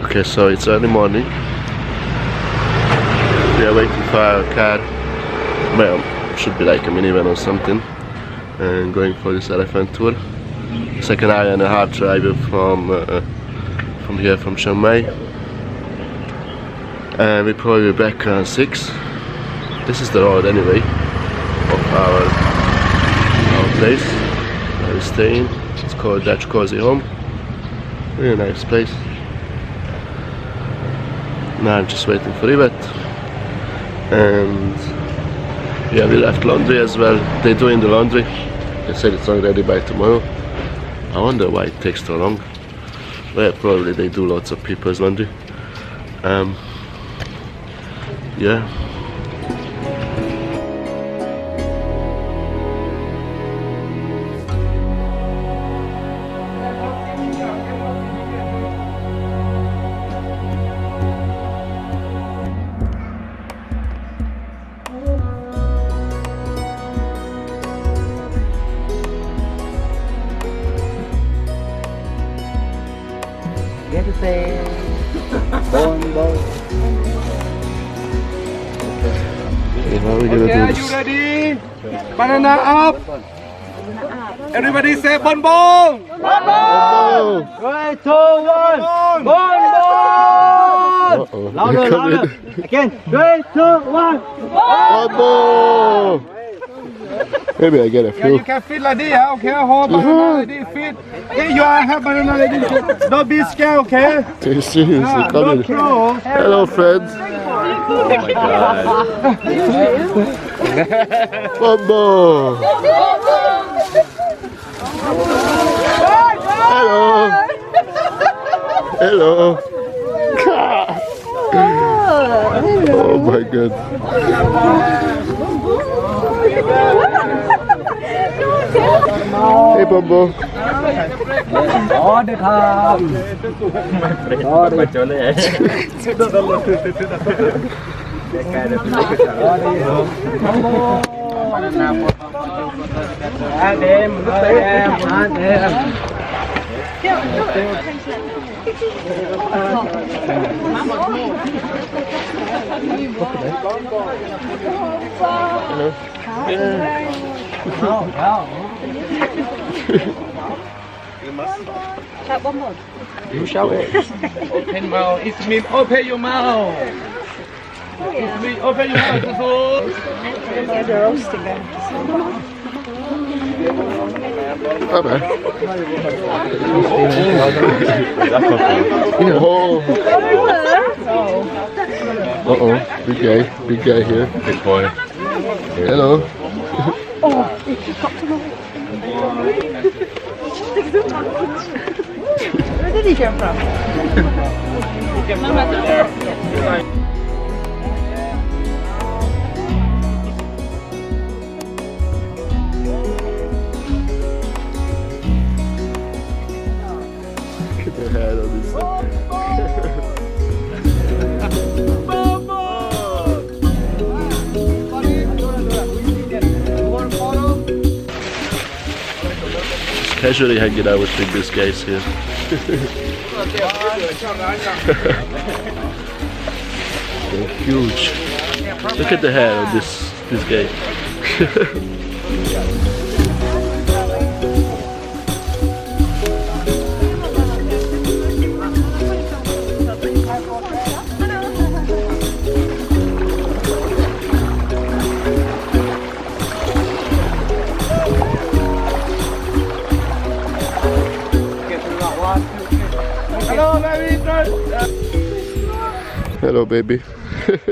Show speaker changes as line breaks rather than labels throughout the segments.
Okay, so it's early morning. We are waiting for our car. Well, should be like a minivan or something. And going for this elephant tour. It's like an hour and a half drive from here, from Chiang Mai. And we'll probably be back around 6. This is the road anyway of our place where we're staying. It's called Dutch Cozy Home. Really nice place. Now I'm just waiting for Yvette. And yeah, we left laundry as well. They're doing the laundry. They said it's not ready by tomorrow. I wonder why it takes so long. Well, probably they do lots of people's laundry. Yeah.
Get to say bon.
Okay, how are we gonna do
Are
this?
you ready? Banana up. Everybody say bon bon.
Oh!
3, 2, 1. Bon.
Uh-oh.
Louder. Again. 3, 2, 1.
Oh! Maybe I get a
Yeah,
few.
you can fit like this, yeah? Okay, hold banana like this, fit. Yeah, you are have banana like this. Don't be scared, okay?
Seriously,
Ah,
come
don't
in.
throw.
Hello, friends.
Oh my god.
Bumbo. Hello. Hello. Oh my god. Hey, Bumbo.
All the time.
You shout it. Open mouth. It means open your mouth. It means open your mouth.
Bye-bye. Uh-oh, big guy here.
Big boy.
Hello.
Where did he come from?
Look at the head on this thing. Just casually hanging out with these guys here. They're huge. Look at the hair of this guy.
Hello, baby.
Hello, baby.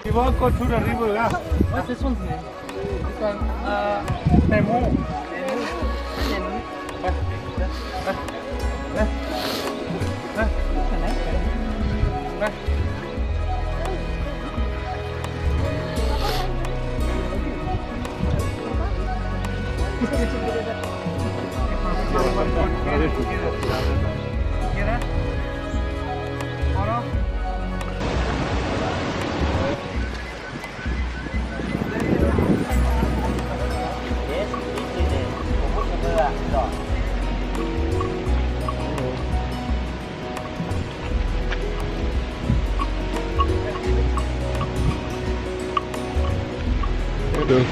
You want to go to the river? What's this one's name? This one, Nemo.
too.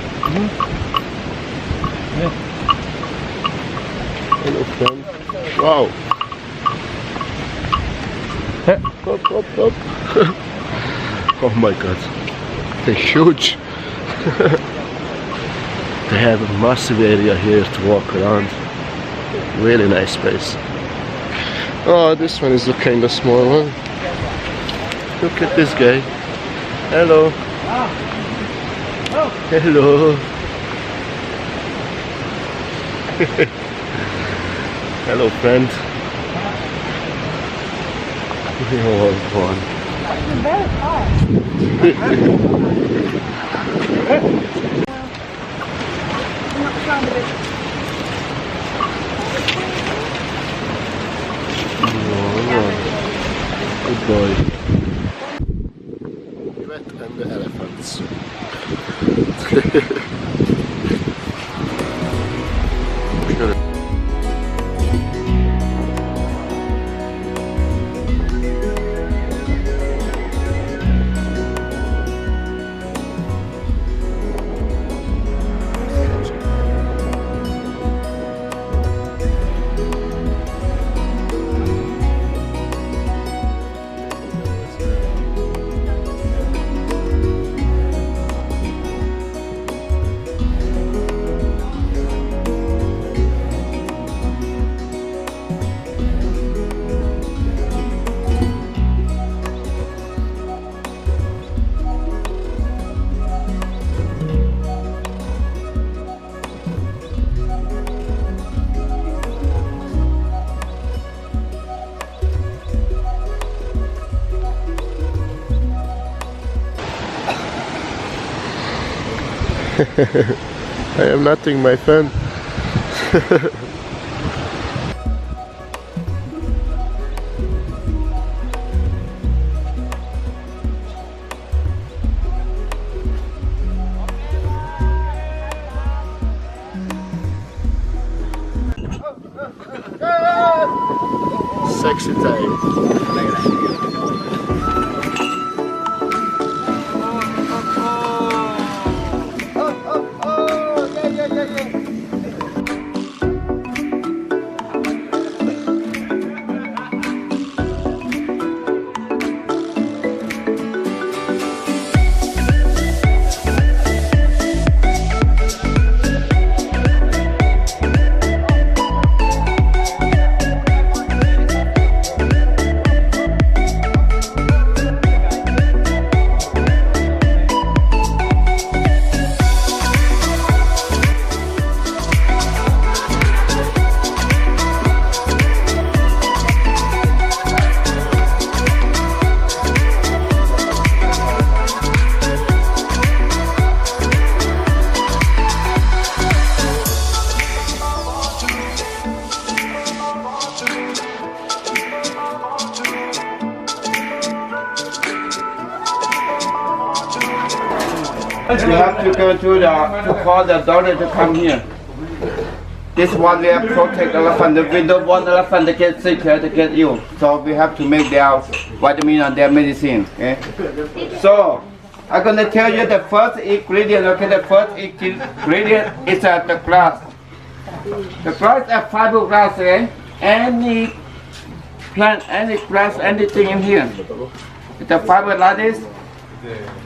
Hello, friend. Wow. Up. Oh my god. They're huge. They have a massive area here to walk around. Really nice place. Oh, this one is a kind of small one. Look at this guy. Hello. Hello. Hello, friend. Oh, fun.
Very far. I'm not trying to be.
Good boy. Rat and the elephants. I am nothing, my friend. Sexy time.
You have to go to call the doctor to come here. This one we have to protect elephant. We don't want elephant to get sick or to get ill. So we have to make their vitamin and their medicine. Okay? So I'm gonna tell you the first ingredient. Okay, the first ingredient is the grass. The grass is fiberglass. Okay? Any plant, any grass, anything in here. The fiber like this.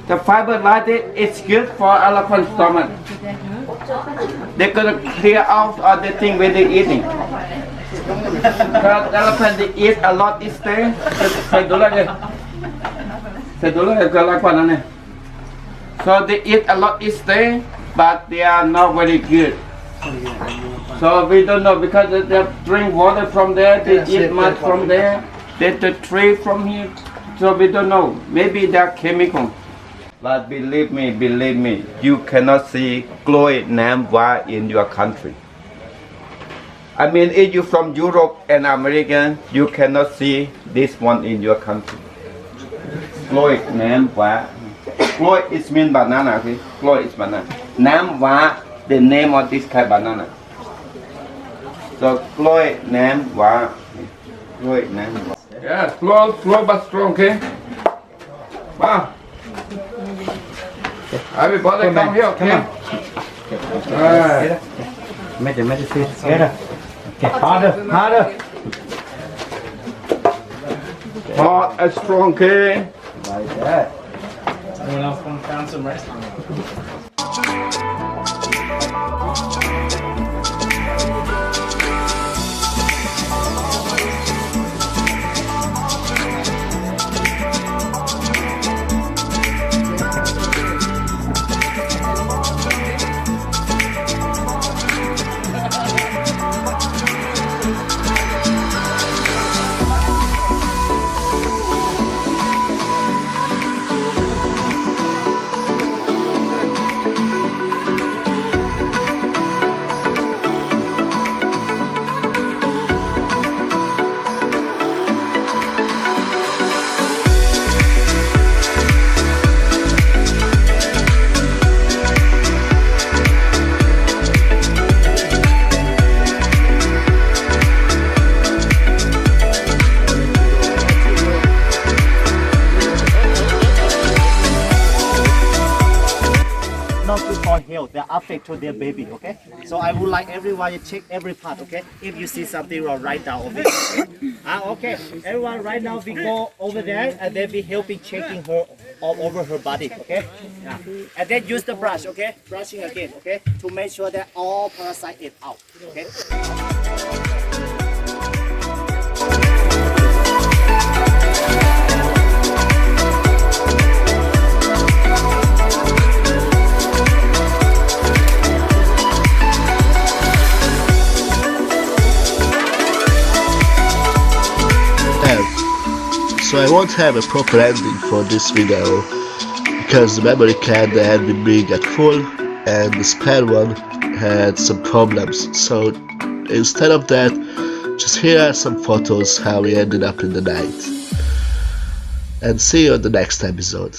The fiber like this is good for elephant stomach. They're gonna clear out all the thing when they eating. Because elephant they eat a lot each day. So they eat a lot each day, but they are not very good. So we don't know because they drink water from there, they eat mud from there, they tree from here. So we don't know. Maybe they're chemical. But believe me, you cannot see glory name war in your country. I mean, if you're from Europe and American, you cannot see this one in your country. Glory name war. Glory is mean banana, okay? Glory is banana. Name war, the name of this kind of banana. So glory name war. Glory name war. Yeah, slow but strong, okay? Wow. Everybody come here, okay? Alright.
Make the medicine together. Okay, harder.
Hot and strong, okay?
Like that.
Anyone else want to found some rest on it?
Not good for health. They affect to their baby. Okay. So I would like everyone to check every part. Okay. If you see something wrong, write down over there. Okay. Everyone, right now we go over there and then be helping checking her all over her body. Okay. Yeah. And then use the brush. Okay. Brushing again. Okay. To make sure that all parasite is out. Okay.
So I won't have a proper ending for this video because the memory card had been being at full and the spare one had some problems. So instead of that, just here are some photos how we ended up in the night. And see you on the next episode.